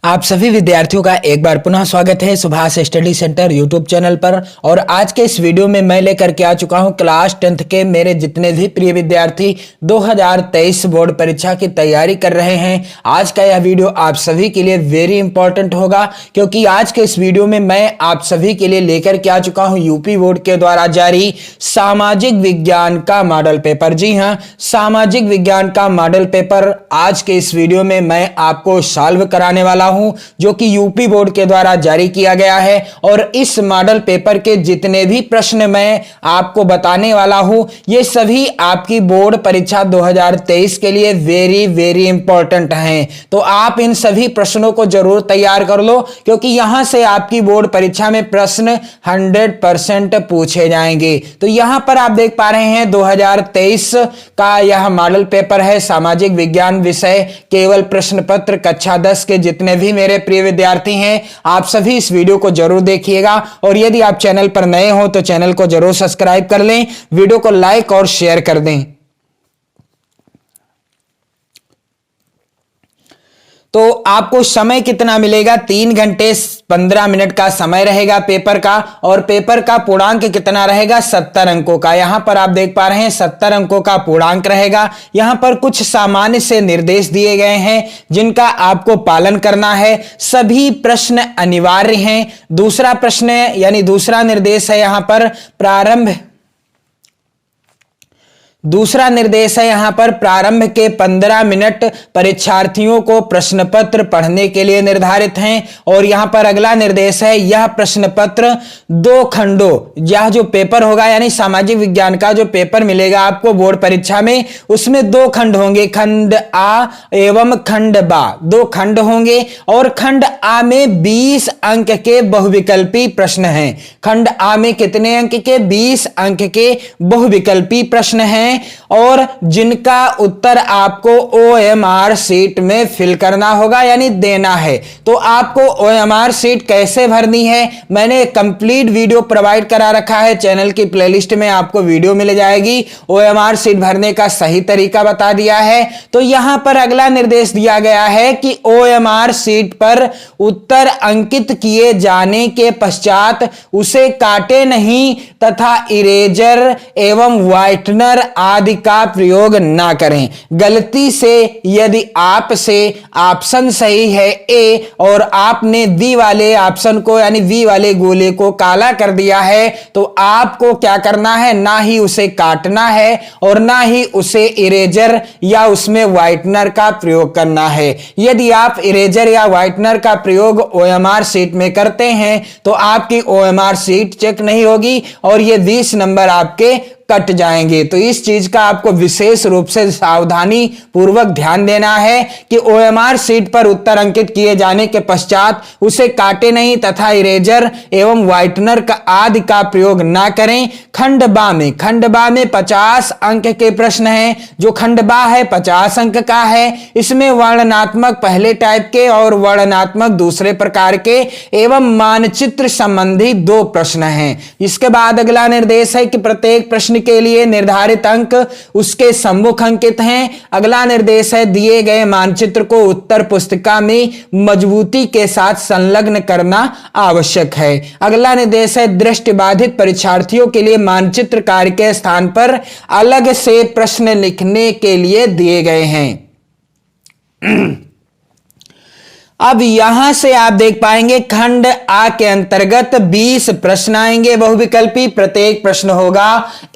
आप सभी विद्यार्थियों का एक बार पुनः स्वागत है Subhash study centre YouTube channel पर। और आज के इस वीडियो में मैं लेकर के आ चुका हूं क्लास 10th के मेरे जितने भी प्रिय विद्यार्थी 2023 बोर्ड परीक्षा की तैयारी कर रहे हैं। आज का यह वीडियो आप सभी के लिए वेरी इंपॉर्टेंट होगा, क्योंकि आज के इस वीडियो में मैं आप सभी के लिए लेकर के आ चुका हूं यूपी बोर्ड के द्वारा जारी सामाजिक विज्ञान का मॉडल पेपर। जी हाँ, सामाजिक विज्ञान का मॉडल पेपर आज के इस वीडियो में मैं आपको सॉल्व कराने वाला हूं, जो कि यूपी बोर्ड के द्वारा जारी किया गया है। और इस मॉडल पेपर के जितने भी प्रश्न मैं आपको बताने वाला हूं, ये सभी आपकी बोर्ड परीक्षा 2023 के लिए वेरी वेरी इंपॉर्टेंट हैं। तो आप इन सभी प्रश्नों को जरूर तैयार कर लो, क्योंकि यहां से आपकी बोर्ड परीक्षा में प्रश्न 100% पूछे जाएंगे। तो यहां पर आप देख पा रहे हैं 2023 का यह मॉडल पेपर है सामाजिक विज्ञान विषय। केवल प्रश्न पत्र कक्षा 10 के जितने भी मेरे प्रिय विद्यार्थी हैं, आप सभी इस वीडियो को जरूर देखिएगा। और यदि आप चैनल पर नए हो तो चैनल को जरूर सब्सक्राइब कर लें, वीडियो को लाइक और शेयर कर दें। तो आपको समय कितना मिलेगा? 3 घंटे 15 मिनट का समय रहेगा पेपर का। और पेपर का पूर्णांक कितना रहेगा? 70 अंकों का। यहां पर आप देख पा रहे हैं 70 अंकों का पूर्णांक रहेगा। यहां पर कुछ सामान्य से निर्देश दिए गए हैं जिनका आपको पालन करना है। सभी प्रश्न अनिवार्य हैं। दूसरा प्रश्न यानी दूसरा निर्देश है यहां पर दूसरा निर्देश है यहां पर प्रारंभ के 15 मिनट परीक्षार्थियों को प्रश्न पत्र पढ़ने के लिए निर्धारित हैं। और यहां पर अगला निर्देश है, यह प्रश्न पत्र 2 खंडों, यह जो पेपर होगा यानी सामाजिक विज्ञान का जो पेपर मिलेगा आपको बोर्ड परीक्षा में, उसमें 2 खंड होंगे, खंड आ एवं खंड बा। 2 खंड होंगे और खंड आ में 20 अंक के बहुविकल्पी प्रश्न हैं। खंड आ में कितने अंक के? 20 अंक के बहुविकल्पी प्रश्न हैं, और जिनका उत्तर आपको OMR शीट में फिल करना होगा यानी देना है। तो आपको OMR शीट कैसे भरनी है, मैंने कंप्लीट वीडियो प्रोवाइड करा रखा है। चैनल की प्लेलिस्ट में आपको वीडियो मिल जाएगी। OMR शीट भरने का सही तरीका बता दिया है। तो यहां पर अगला निर्देश दिया गया है कि OMR शीट पर उत्तर अंकित किए जाने के पश्चात उसे काटे नहीं तथा इरेजर एवं व्हाइटनर आदि का प्रयोग ना करें। गलती से यदि आपसे ऑप्शन सही है ए और आपने बी वाले ऑप्शन को यानी बी वाले गोले को काला कर दिया है, तो आपको क्या करना है? ना ही उसे काटना है और ना ही उसे इरेजर या उसमें व्हाइटनर का प्रयोग करना है। यदि आप इरेजर या व्हाइटनर का प्रयोग OMR शीट में करते हैं तो आपकी OMR शीट चेक नहीं होगी और ये 20 नंबर आपके कट जाएंगे। तो इस चीज का आपको विशेष रूप से सावधानी पूर्वक ध्यान देना है कि OMR शीट पर उत्तर अंकित किए जाने के पश्चात उसे काटे नहीं तथा इरेजर एवं व्हाइटनर का आदि का प्रयोग ना करें। खंड बा में 50 अंक के प्रश्न हैं। जो खंड बा है 50 अंक का है। इसमें वर्णनात्मक पहले टाइप के और वर्णनात्मक दूसरे प्रकार के एवं मानचित्र संबंधी 2 प्रश्न हैं। इसके बाद अगला निर्देश है कि प्रत्येक प्रश्न के लिए निर्धारित अंक उसके सम्मुख अंकित हैं। अगला निर्देश है, दिए गए मानचित्र को उत्तर पुस्तिका में मजबूती के साथ संलग्न करना आवश्यक है। अगला निर्देश है, दृष्टिबाधित परीक्षार्थियों के लिए मानचित्र कार्य के स्थान पर अलग से प्रश्न लिखने के लिए दिए गए हैं। अब यहां से आप देख पाएंगे खंड आ के अंतर्गत 20 प्रश्न आएंगे बहुविकल्पी। प्रत्येक प्रश्न होगा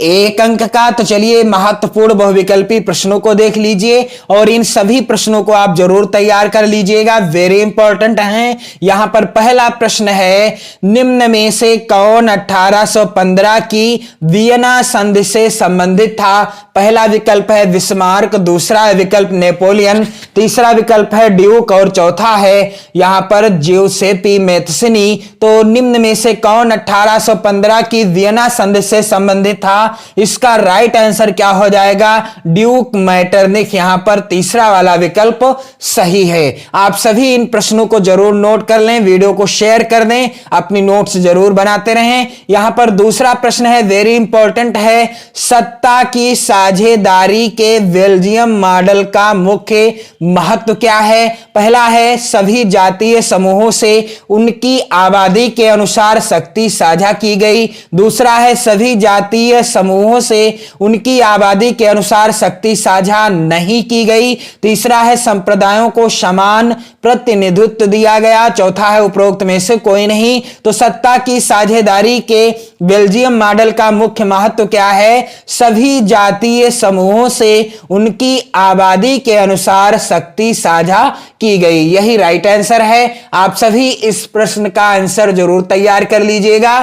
1 अंक का। तो चलिए महत्वपूर्ण बहुविकल्पी प्रश्नों को देख लीजिए और इन सभी प्रश्नों को आप जरूर तैयार कर लीजिएगा, वेरी इंपॉर्टेंट हैं। यहां पर पहला प्रश्न है, निम्न में से कौन 1815 की वियना संधि से संबंधित था? पहला विकल्प है बिस्मार्क, दूसरा विकल्प नेपोलियन, तीसरा विकल्प है ड्यूक और चौथा है यहां पर ज्यूसेपी मैथ्सनी। तो निम्न में से कौन 1815 की वियना संधि से संबंधित था? इसका राइट आंसर क्या हो जाएगा? ड्यूक मैटरनिख। यहां पर तीसरा वाला विकल्प सही है। आप सभी इन प्रश्नों को जरूर नोट कर लें, वीडियो को शेयर कर दें, अपनी नोट्स जरूर बनाते रहें। यहां पर दूसरा प्रश्न है, वेरी इंपॉर्टेंट है, सत्ता की साझेदारी के बेल्जियम मॉडल का मुख्य महत्व क्या है? पहला है सभी जातीय समूहों से उनकी आबादी के अनुसार शक्ति साझा की गई। दूसरा है सभी जातीय समूहों से उनकी आबादी के अनुसार शक्ति साझा नहीं की गई। तीसरा है संप्रदायों को समान प्रतिनिधित्व दिया गया। चौथा है उपरोक्त में से कोई नहीं। तो सत्ता की साझेदारी के बेल्जियम मॉडल का मुख्य महत्व क्या है? सभी जातीय समूहों से उनकी आबादी के अनुसार शक्ति साझा की गई। यही राइट आंसर है। आप सभी इस प्रश्न का आंसर जरूर तैयार कर लीजिएगा।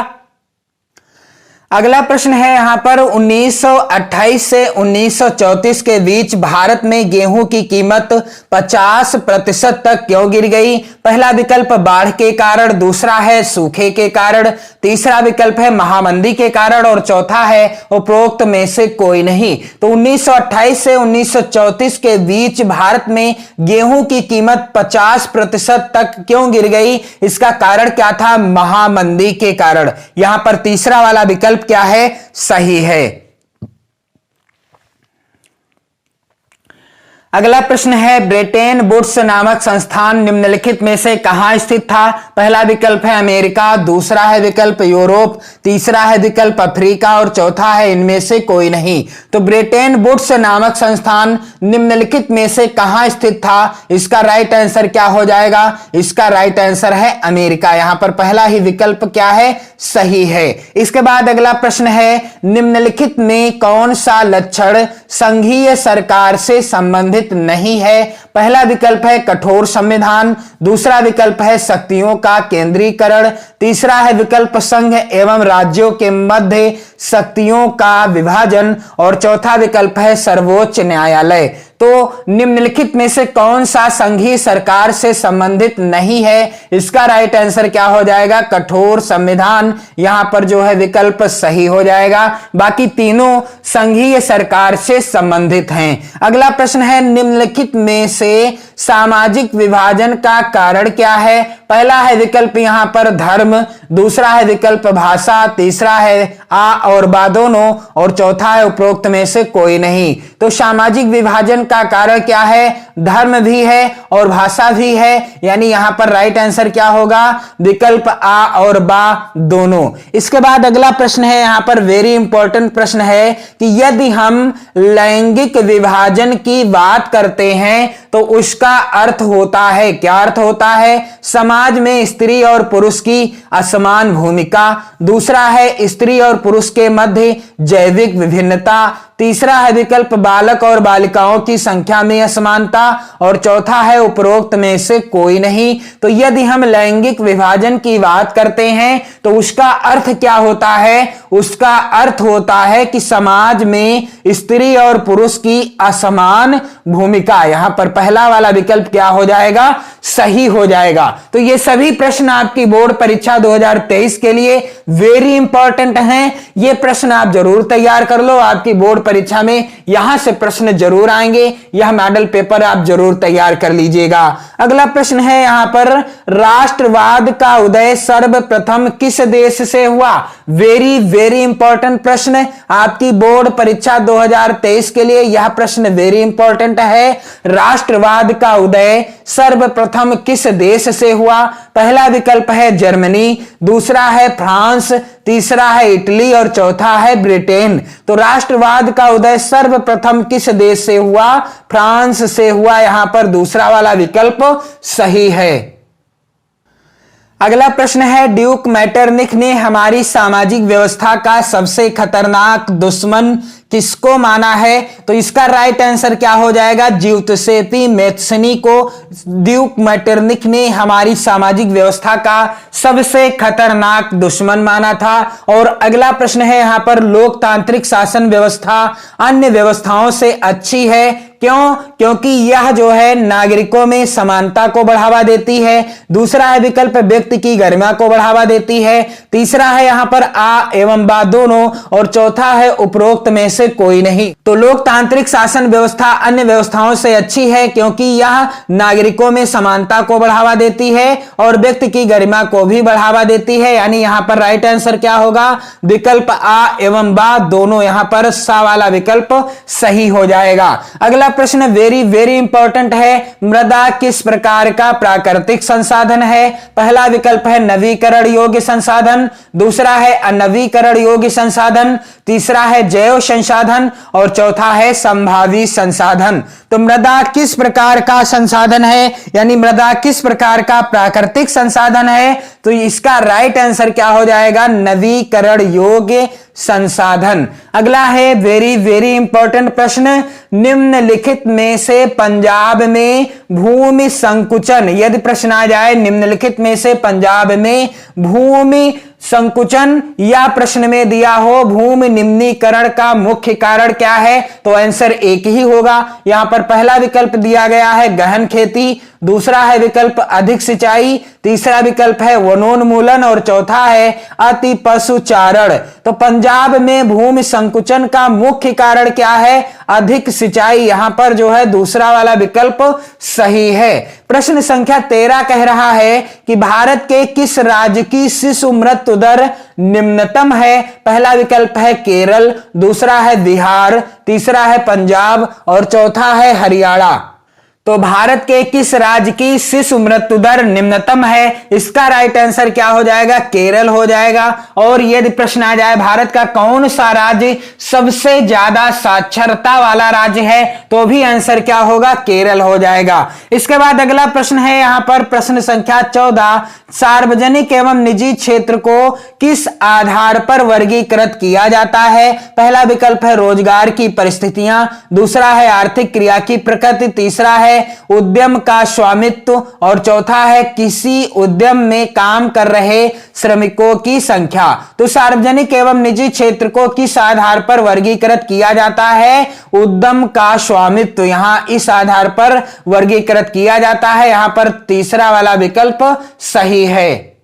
अगला प्रश्न है यहां पर 1928 से 1934 के बीच भारत में गेहूं की कीमत 50% तक क्यों गिर गई? पहला विकल्प बाढ़ के कारण, दूसरा है सूखे के कारण, तीसरा विकल्प है महामंदी के कारण और चौथा है उपरोक्त में से कोई नहीं। तो 1928 से 1934 के बीच भारत में गेहूं की कीमत 50% तक क्यों गिर गई? इसका कारण क्या था? महामंदी के कारण। यहां पर तीसरा वाला विकल्प क्या है? सही है। अगला प्रश्न है ब्रेटेन वुड्स नामक संस्थान निम्नलिखित में से कहां स्थित था? पहला विकल्प है अमेरिका, दूसरा है विकल्प यूरोप, तीसरा है विकल्प अफ्रीका और चौथा है इनमें से कोई नहीं। तो ब्रेटेन वुड्स नामक संस्थान निम्नलिखित में से कहां स्थित था? इसका राइट आंसर क्या हो जाएगा? इसका राइट आंसर है अमेरिका। यहां पर पहला ही विकल्प क्या है? सही है। इसके बाद अगला प्रश्न है निम्नलिखित में कौन सा लक्षण संघीय सरकार से संबंधित नहीं है? पहला विकल्प है कठोर संविधान, दूसरा विकल्प है शक्तियों का केंद्रीकरण, तीसरा है विकल्प संघ एवं राज्यों के मध्य शक्तियों का विभाजन और चौथा विकल्प है सर्वोच्च न्यायालय। तो निम्नलिखित में से कौन सा संघीय सरकार से संबंधित नहीं है? इसका राइट आंसर क्या हो जाएगा? कठोर संविधान। यहां पर जो है विकल्प सही हो जाएगा। बाकी तीनों संघीय सरकार से संबंधित हैं। अगला प्रश्न है निम्नलिखित में से सामाजिक विभाजन का कारण क्या है? पहला है विकल्प यहां पर धर्म, दूसरा है विकल्प भाषा, तीसरा है आ और बा दोनों और चौथा है उपरोक्त में से कोई नहीं। तो सामाजिक विभाजन का कारण क्या है? धर्म भी है और भाषा भी है, यानी यहां पर राइट आंसर क्या होगा? विकल्प आ और बा दोनों। इसके बाद अगला प्रश्न है यहां पर वेरी इंपॉर्टेंट प्रश्न है कि यदि हम लैंगिक विभाजन की बात करते हैं तो उसका अर्थ होता है क्या? अर्थ होता है समाज में स्त्री और पुरुष की असमान भूमिका, दूसरा है स्त्री और पुरुष के मध्य जैविक विभिन्नता, तीसरा है विकल्प बालक और बालिकाओं की संख्या में असमानता और चौथा है उपरोक्त में से कोई नहीं। तो यदि हम लैंगिक विभाजन की बात करते हैं तो उसका अर्थ क्या होता है? उसका अर्थ होता है कि समाज में स्त्री और पुरुष की असमान भूमिका। यहां पर पहला वाला विकल्प क्या हो जाएगा? सही हो जाएगा। तो ये सभी प्रश्न आपकी बोर्ड परीक्षा 2023 के लिए वेरी इंपॉर्टेंट हैं। ये प्रश्न आप जरूर तैयार कर लो। आपकी बोर्ड परीक्षा में यहां से प्रश्न जरूर आएंगे। यह मॉडल पेपर आप जरूर तैयार कर लीजिएगा। अगला प्रश्न है यहां पर राष्ट्रवाद का उदय सर्वप्रथम किस देश से हुआ? वेरी वेरी इंपॉर्टेंट प्रश्न आपकी बोर्ड परीक्षा 2023 के लिए यह प्रश्न वेरी इंपॉर्टेंट है। राष्ट्रवाद का उदय सर्वप्रथम किस देश से हुआ? पहला विकल्प है जर्मनी, दूसरा है फ्रांस, तीसरा है इटली और चौथा है ब्रिटेन। तो राष्ट्रवाद का उदय सर्वप्रथम किस देश से हुआ? फ्रांस से हुआ। यहां पर दूसरा वाला विकल्प सही है। अगला प्रश्न है ड्यूक मैटरनिख ने हमारी सामाजिक व्यवस्था का सबसे खतरनाक दुश्मन किसको माना है? तो इसका राइट आंसर क्या हो जाएगा? ज्यूसेप्पे मैत्सनी को ड्यूक मैटरनिख ने हमारी सामाजिक व्यवस्था का सबसे खतरनाक दुश्मन माना था। और अगला प्रश्न है यहां पर लोकतांत्रिक शासन व्यवस्था अन्य व्यवस्थाओं से अच्छी है, क्यों? क्योंकि यह जो है नागरिकों में समानता को बढ़ावा देती है, दूसरा है विकल्प व्यक्ति की गरिमा को बढ़ावा देती है, तीसरा है यहां पर आ एवं बा दोनों और चौथा है उपरोक्त में से कोई नहीं। तो लोकतांत्रिक शासन व्यवस्था अन्य व्यवस्थाओं से अच्छी है क्योंकि यह नागरिकों में समानता को बढ़ावा देती है और व्यक्ति की गरिमा को भी बढ़ावा देती है। यानी यहां पर राइट आंसर क्या होगा? विकल्प आ एवं बा दोनों, यहां पर सा वाला विकल्प सही हो जाएगा। अगला प्रश्न वेरी वेरी इंपॉर्टेंट है, मृदा किस प्रकार का प्राकृतिक संसाधन है? पहला विकल्प है नवीकरण योग्य संसाधन, दूसरा है अनवीकरण योग्य संसाधन, तीसरा है जैव संसाधन और चौथा है संभावी संसाधन। तो मृदा किस प्रकार का संसाधन है, यानी मृदा किस प्रकार का प्राकृतिक संसाधन है? तो इसका राइट आंसर क्या हो जाएगा? नवीकरण योग्य संसाधन। अगला है वेरी वेरी इंपॉर्टेंट प्रश्न, निम्नलिखित में से पंजाब में भूमि संकुचन, यदि प्रश्न आ जाए निम्नलिखित में से पंजाब में भूमि संकुचन या प्रश्न में दिया हो भूमि निम्नीकरण का मुख्य कारण क्या है? तो आंसर एक ही होगा। यहां पर पहला विकल्प दिया गया है गहन खेती, दूसरा है विकल्प अधिक सिंचाई, तीसरा विकल्प है वनोन्मूलन और चौथा है अति पशुचारण। तो पंजाब में भूमि संकुचन का मुख्य कारण क्या है? अधिक सिंचाई। यहां पर जो है दूसरा वाला विकल्प सही है। प्रश्न संख्या 13 कह रहा है कि भारत के किस राज्य की शिशु मृत्यु दर निम्नतम है? पहला विकल्प है केरल, दूसरा है बिहार, तीसरा है पंजाब और चौथा है हरियाणा। तो भारत के किस राज्य की शिशु मृत्यु दर निम्नतम है? इसका राइट आंसर क्या हो जाएगा? केरल हो जाएगा। और यदि प्रश्न आ जाए भारत का कौन सा राज्य सबसे ज्यादा साक्षरता वाला राज्य है, तो भी आंसर क्या होगा? केरल हो जाएगा। इसके बाद अगला प्रश्न है यहां पर प्रश्न संख्या 14, सार्वजनिक एवं निजी क्षेत्र को किस आधार पर वर्गीकृत किया जाता है? पहला विकल्प है रोजगार की परिस्थितियां, दूसरा है आर्थिक क्रिया की प्रकृति, तीसरा है उद्यम का स्वामित्व और चौथा है किसी उद्यम में काम कर रहे श्रमिकों की संख्या। तो सार्वजनिक एवं निजी क्षेत्र को किस आधार पर वर्गीकृत किया जाता है? उद्यम का स्वामित्व, यहां इस आधार पर वर्गीकृत किया जाता है। यहां पर तीसरा वाला विकल्प सही है।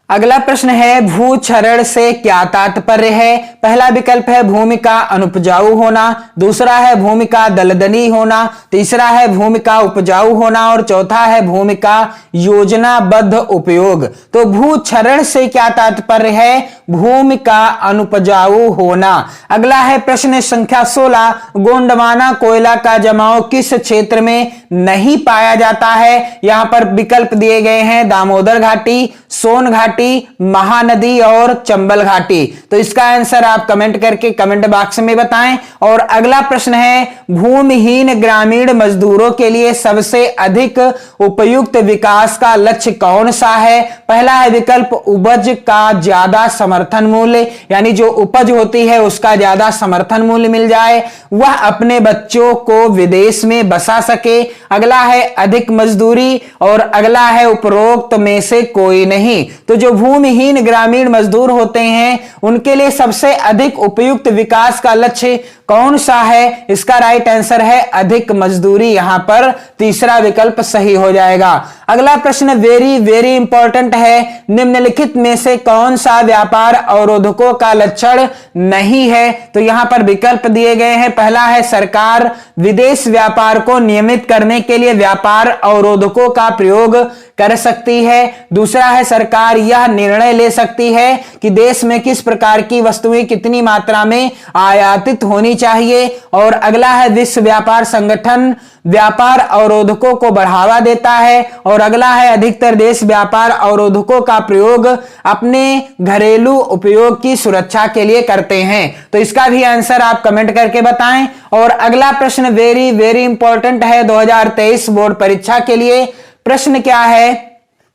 अगला प्रश्न है भूक्षरण से क्या तात्पर्य है? पहला विकल्प है भूमि का अनुपजाऊ होना, दूसरा है भूमि का दलदली होना, तीसरा है भूमि का उपजाऊ होना और चौथा है भूमि का योजनाबद्ध उपयोग। तो भूक्षरण से क्या तात्पर्य है? भूमि का अनुपजाऊ होना। अगला है प्रश्न संख्या 16, गोंडवाना कोयला का जमाव किस क्षेत्र में नहीं पाया जाता है? यहां पर विकल्प दिए गए हैं दामोदर घाटी, सोन घाटी, महानदी और चंबल घाटी। तो इसका आंसर आप कमेंट करके कमेंट बॉक्स में बताएं। और अगला प्रश्न है भूमिहीन ग्रामीण मजदूरों के लिए सबसे अधिक उपयुक्त विकास का लक्ष्य कौन सा है? पहला है विकल्प उपज का ज्यादा समर्थन मूल्य, यानी जो उपज होती है उसका ज्यादा समर्थन मूल्य मिल जाए, वह अपने बच्चों को विदेश में बसा सके। अगला है अधिक मजदूरी और अगला है उपरोक्त में से कोई नहीं। तो जो भूमिहीन ग्रामीण मजदूर होते हैं उनके लिए सबसे अधिक उपयुक्त विकास का लक्ष्य कौन सा है? इसका राइट आंसर है अधिक मजदूरी। यहां पर तीसरा विकल्प सही हो जाएगा। अगला प्रश्न वेरी वेरी इंपॉर्टेंट है, निम्नलिखित में से कौन सा व्यापार अवरोधकों का लक्षण नहीं है? तो यहां पर विकल्प दिए गए हैं। पहला है सरकार विदेश व्यापार को नियमित करने के लिए व्यापार अवरोधकों का प्रयोग कर सकती है, दूसरा है सरकार यह निर्णय ले सकती है कि देश में किस प्रकार की वस्तुएं कितनी मात्रा में आयातित होनी चाहिए, और अगला है विश्व व्यापार संगठन व्यापार अवरोधकों को बढ़ावा देता है, और अगला है अधिकतर देश व्यापार अवरोधकों का प्रयोग अपने घरेलू उपयोग की सुरक्षा के लिए करते हैं। तो इसका भी आंसर आप कमेंट करके बताएं। और अगला प्रश्न वेरी वेरी इंपॉर्टेंट है 2023 बोर्ड परीक्षा के लिए। प्रश्न क्या है,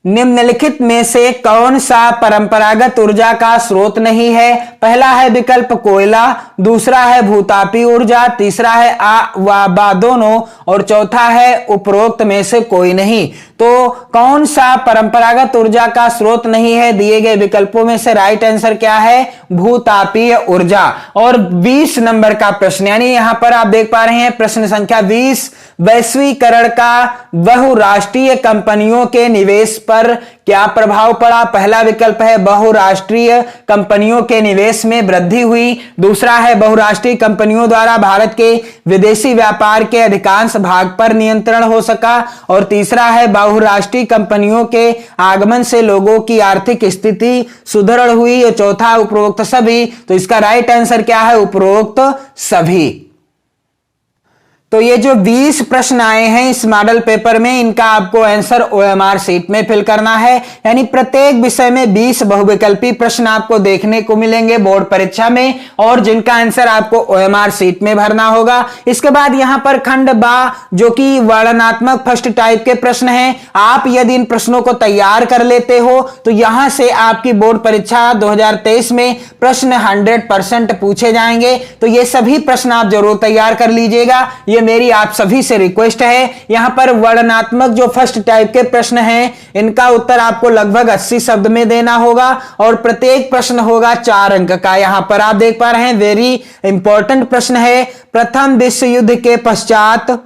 निम्नलिखित में से कौन सा परंपरागत ऊर्जा का स्रोत नहीं है? पहला है विकल्प कोयला, दूसरा है भूतापी ऊर्जा, तीसरा है आ व बा दोनों और चौथा है उपरोक्त में से कोई नहीं। तो कौन सा परंपरागत ऊर्जा का स्रोत नहीं है? दिए गए विकल्पों में से राइट आंसर क्या है? भूतापीय ऊर्जा। और 20 नंबर का प्रश्न, यानी यहां पर आप देख पा रहे हैं प्रश्न संख्या 20, वैश्वीकरण का बहुराष्ट्रीय कंपनियों के निवेश पर क्या प्रभाव पड़ा? पहला विकल्प है बहुराष्ट्रीय कंपनियों के निवेश में वृद्धि हुई, दूसरा है बहुराष्ट्रीय कंपनियों द्वारा भारत के विदेशी व्यापार के अधिकांश भाग पर नियंत्रण हो सका, और तीसरा है बहुराष्ट्रीय कंपनियों के आगमन से लोगों की आर्थिक स्थिति सुदृढ़ हुई, और चौथा उपरोक्त सभी। तो इसका राइट आंसर क्या है? उपरोक्त सभी। तो ये जो 20 प्रश्न आए हैं इस मॉडल पेपर में, इनका आपको आंसर ओएमआर शीट में फिल करना है, यानी प्रत्येक विषय में 20 बहुविकल्पी प्रश्न आपको देखने को मिलेंगे बोर्ड परीक्षा में, और जिनका आंसर आपको ओएमआर शीट में भरना होगा। इसके बाद यहां पर खंड बा, जो कि वर्णनात्मक फर्स्ट टाइप के प्रश्न हैं, आप यदि इन प्रश्नों को तैयार कर लेते हो तो यहां से आपकी बोर्ड परीक्षा 2023 में प्रश्न 100% पूछे जाएंगे। तो ये सभी प्रश्न आप जरूर तैयार कर लीजिएगा, ये मेरी आप सभी से रिक्वेस्ट है। यहां पर वर्णनात्मक जो फर्स्ट टाइप के प्रश्न हैं, इनका उत्तर आपको लगभग 80 शब्द में देना होगा, और प्रत्येक प्रश्न होगा 4 अंक का। यहां पर आप देख पा रहे हैं वेरी इंपॉर्टेंट प्रश्न है, प्रथम विश्व युद्ध के पश्चात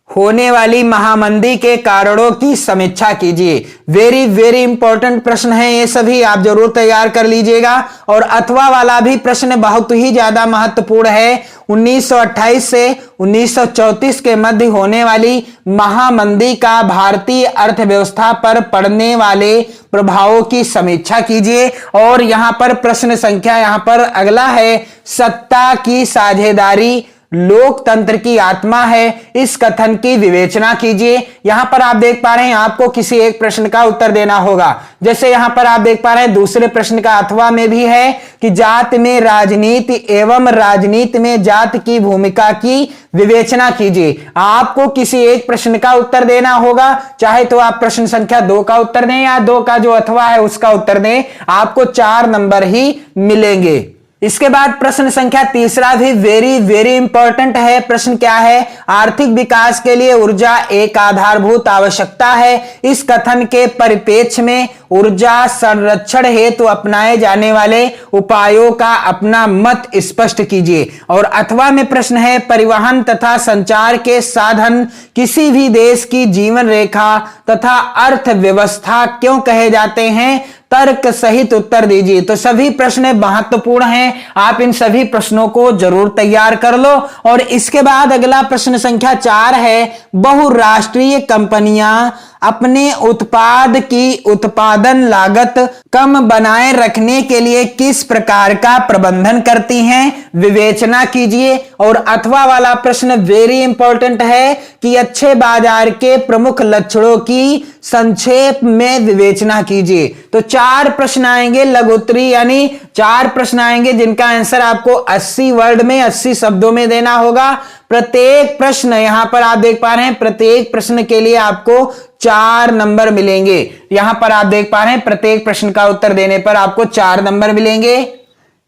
होने वाली महामंदी के कारणों की समीक्षा कीजिए। वेरी वेरी इंपॉर्टेंट प्रश्न है ये सभी, आप जरूर तैयार कर लीजिएगा। और अथवा वाला भी प्रश्न बहुत ही ज्यादा महत्वपूर्ण है, 1928 से 1934 के मध्य होने वाली महामंदी का भारतीय अर्थव्यवस्था पर पड़ने वाले प्रभावों की समीक्षा कीजिए। और यहां पर प्रश्न संख्या यहां पर अगला है, सत्ता की साझेदारी लोकतंत्र की आत्मा है, इस कथन की विवेचना कीजिए। यहां पर आप देख पा रहे हैं आपको किसी एक प्रश्न का उत्तर देना होगा। जैसे यहां पर आप देख पा रहे हैं दूसरे प्रश्न का अथवा में भी है कि जात में राजनीति एवं राजनीति में जात की भूमिका की विवेचना कीजिए। आपको किसी एक प्रश्न का उत्तर देना होगा, चाहे तो आप प्रश्न संख्या 2 का उत्तर दें या 2 का जो अथवा है उसका उत्तर दें, आपको 4 नंबर ही मिलेंगे। इसके बाद प्रश्न संख्या 3 भी वेरी वेरी इंपॉर्टेंट है। प्रश्न क्या है? आर्थिक विकास के लिए ऊर्जा एक आधारभूत आवश्यकता है, इस कथन के परिप्रेक्ष्य में ऊर्जा संरक्षण हेतु अपनाए जाने वाले उपायों का अपना मत स्पष्ट कीजिए। और अथवा में प्रश्न है, परिवहन तथा संचार के साधन किसी भी देश की जीवन रेखा तथा अर्थव्यवस्था क्यों कहे जाते हैं? तर्क सहित उत्तर दीजिए। तो सभी प्रश्न महत्वपूर्ण हैं, आप इन सभी प्रश्नों को जरूर तैयार कर लो। और इसके बाद अगला प्रश्न संख्या 4 है, बहुराष्ट्रीय कंपनियां अपने उत्पाद की उत्पादन लागत कम बनाए रखने के लिए किस प्रकार का प्रबंधन करती हैं? विवेचना कीजिए। और अथवा वाला प्रश्न वेरी इंपॉर्टेंट है कि अच्छे बाजार के प्रमुख लक्षणों की संक्षेप में विवेचना कीजिए। तो 4 प्रश्न आएंगे लघुत्तरी, यानी 4 प्रश्न आएंगे जिनका आंसर आपको 80 वर्ड में 80 शब्दों में देना होगा। प्रत्येक प्रश्न यहां पर आप देख पा रहे हैं, प्रत्येक प्रश्न के लिए आपको 4 नंबर मिलेंगे। यहां पर आप देख पा रहे हैं प्रत्येक प्रश्न का उत्तर देने पर आपको 4 नंबर मिलेंगे।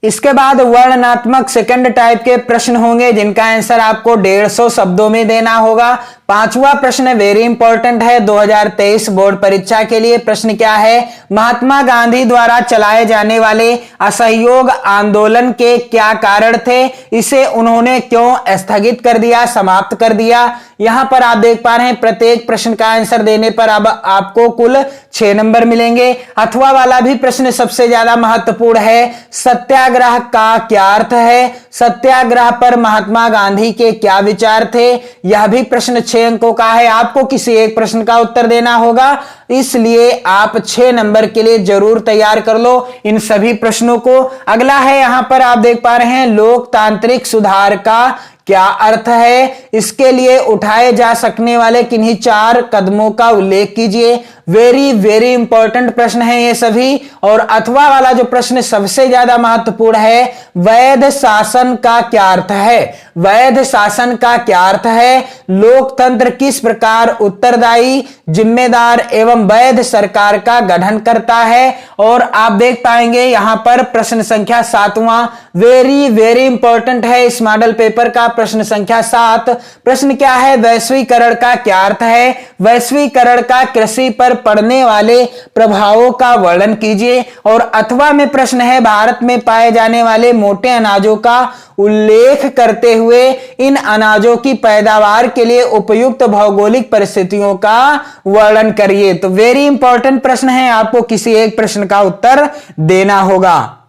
इसके बाद वर्णनात्मक सेकंड टाइप के प्रश्न होंगे जिनका आंसर आपको 150 शब्दों में देना होगा। 5वां प्रश्न वेरी इंपॉर्टेंट है 2023 बोर्ड परीक्षा के लिए। प्रश्न क्या है? महात्मा गांधी द्वारा चलाए जाने वाले असहयोग आंदोलन के क्या कारण थे? इसे उन्होंने क्यों स्थगित कर दिया, समाप्त कर दिया? यहां पर आप देख पा रहे हैं प्रत्येक प्रश्न का आंसर देने पर अब आपको कुल 6 नंबर मिलेंगे। अथवा वाला भी प्रश्न सबसे ज्यादा महत्वपूर्ण है, सत्याग्रह का क्या अर्थ है? सत्याग्रह पर महात्मा गांधी के क्या विचार थे? यह भी प्रश्न 6 अंकों का है, आपको किसी एक प्रश्न का उत्तर देना होगा, इसलिए आप 6 नंबर के लिए जरूर तैयार कर लो इन सभी प्रश्नों को। अगला है, यहां पर आप देख पा रहे हैं लोकतांत्रिक सुधार का क्या अर्थ है? इसके लिए उठाए जा सकने वाले किन्हीं 4 कदमों का उल्लेख कीजिए। वेरी वेरी इंपॉर्टेंट प्रश्न है ये सभी। और अथवा वाला जो प्रश्न सबसे ज्यादा महत्वपूर्ण है, वैध शासन का क्या अर्थ है? वैध शासन का क्या अर्थ है? लोकतंत्र किस प्रकार उत्तरदायी, जिम्मेदार एवं वैध सरकार का गठन करता है? और आप देख पाएंगे यहां पर प्रश्न संख्या 7वां वेरी वेरी इंपॉर्टेंट है इस मॉडल पेपर का, प्रश्न संख्या 7। प्रश्न क्या है? वैश्वीकरण का क्या अर्थ है? वैश्वीकरण का कृषि पर पड़ने वाले प्रभावों का वर्णन कीजिए। और अथवा में प्रश्न है, भारत में पाए जाने वाले मोटे अनाजों का उल्लेख करते हुए इन अनाजों की पैदावार के लिए उपयुक्त भौगोलिक परिस्थितियों का वर्णन करिए। तो वेरी इंपॉर्टेंट प्रश्न है, आपको किसी एक प्रश्न का उत्तर देना होगा।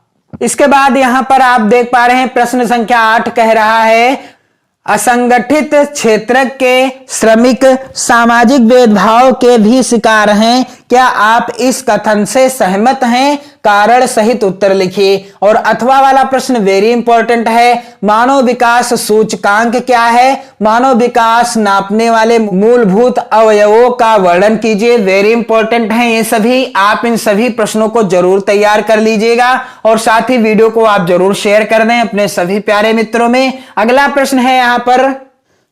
इसके बाद यहां पर आप देख पा रहे हैं प्रश्न संख्या 8 कह रहा है, असंगठित क्षेत्र के श्रमिक सामाजिक भेदभाव के भी शिकार हैं, क्या आप इस कथन से सहमत हैं? कारण सहित उत्तर लिखिए। और अथवा वाला प्रश्न वेरी इंपॉर्टेंट है, मानव विकास सूचकांक क्या है? मानव विकास नापने वाले मूलभूत अवयवों का वर्णन कीजिए। वेरी इंपॉर्टेंट है ये सभी, आप इन सभी प्रश्नों को जरूर तैयार कर लीजिएगा और साथ ही वीडियो को आप जरूर शेयर कर दें अपने सभी प्यारे मित्रों में। अगला प्रश्न है यहां पर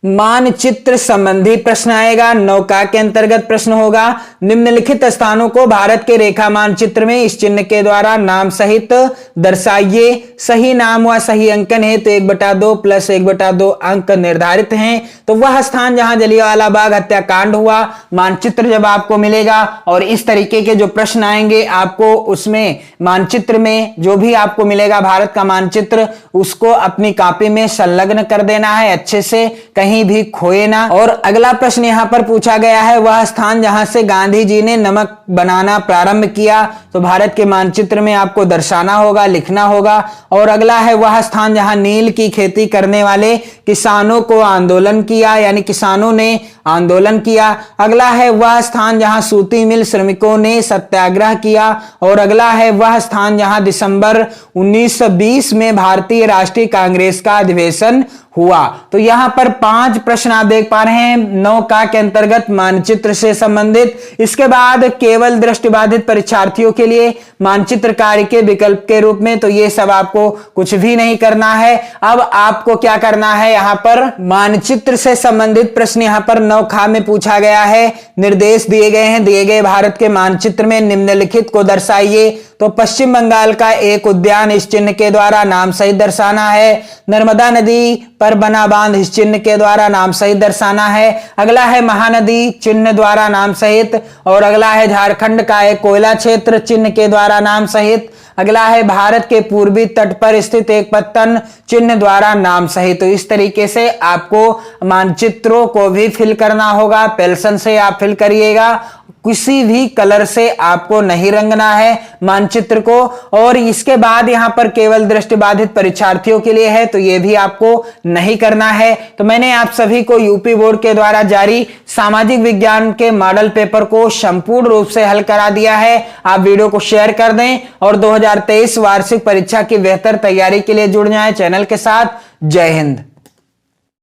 मानचित्र संबंधी प्रश्न आएगा, नौका के अंतर्गत प्रश्न होगा। निम्नलिखित स्थानों को भारत के रेखा मानचित्र में इस चिन्ह के द्वारा नाम सहित दर्शाइए। सही नाम व सही अंकन है तो 1/2 प्लस 1/2 अंक निर्धारित हैं। तो वह स्थान जहां जलियांवाला बाग हत्याकांड हुआ, मानचित्र जब आपको मिलेगा और इस तरीके के जो प्रश्न आएंगे आपको उसमें मानचित्र में जो भी आपको मिलेगा भारत का मानचित्र, उसको अपनी कॉपी में संलग्न कर देना है अच्छे से, कहीं भी खोए ना। और अगला प्रश्न यहां पर पूछा गया है, वह स्थान जहां से गांधी जी ने नमक बनाना प्रारंभ किया, तो भारत के मानचित्र में आपको दर्शाना होगा, लिखना होगा। और अगला है वह स्थान जहां नील की खेती करने वाले किसानों को आंदोलन किया, यानी किसानों ने आंदोलन किया। अगला है वह स्थान जहां सूती मिल श्रमिकों ने सत्याग्रह किया। और अगला है वह स्थान जहां दिसंबर 1920 में भारतीय राष्ट्रीय कांग्रेस का अधिवेशन हुआ। तो यहां पर 5 प्रश्न आप देख पा रहे हैं नौका के अंतर्गत मानचित्र से संबंधित। इसके बाद केवल दृष्टिबाधित परीक्षार्थियों के लिए मानचित्र कार्य के विकल्प के रूप में, तो ये सब आपको कुछ भी नहीं करना है। अब आपको क्या करना है, यहां पर मानचित्र से संबंधित प्रश्न यहां पर नौका में पूछा गया है। निर्देश दिए गए हैं, दिए गए भारत के मानचित्र में निम्नलिखित को दर्शाइए। तो पश्चिम बंगाल का एक उद्यान इस चिन्ह के द्वारा नाम सहित दर्शाना है। नर्मदा नदी पर बना बांध इस चिन्ह के द्वारा नाम सहित दर्शाना है। अगला है महानदी चिन्ह द्वारा नाम सहित। और अगला है झारखंड का एक कोयला क्षेत्र चिन्ह के द्वारा नाम सहित। अगला है भारत के पूर्वी तट पर स्थित एक पत्तन चिन्ह द्वारा नाम सहित। तो इस तरीके से आपको मानचित्रों को भी फिल करना होगा, पेंसिल से आप फिल करिएगा, किसी भी कलर से आपको नहीं रंगना है मानचित्र को। और इसके बाद यहां पर केवल दृष्टिबाधित परीक्षार्थियों के लिए है, तो यह भी आपको नहीं करना है। तो मैंने आप सभी को यूपी बोर्ड के द्वारा जारी सामाजिक विज्ञान के मॉडल पेपर को संपूर्ण रूप से हल करा दिया है। आप वीडियो को शेयर कर दें और 2023 वार्षिक परीक्षा की बेहतर तैयारी के लिए जुड़ जाएं चैनल के साथ। जय हिंद।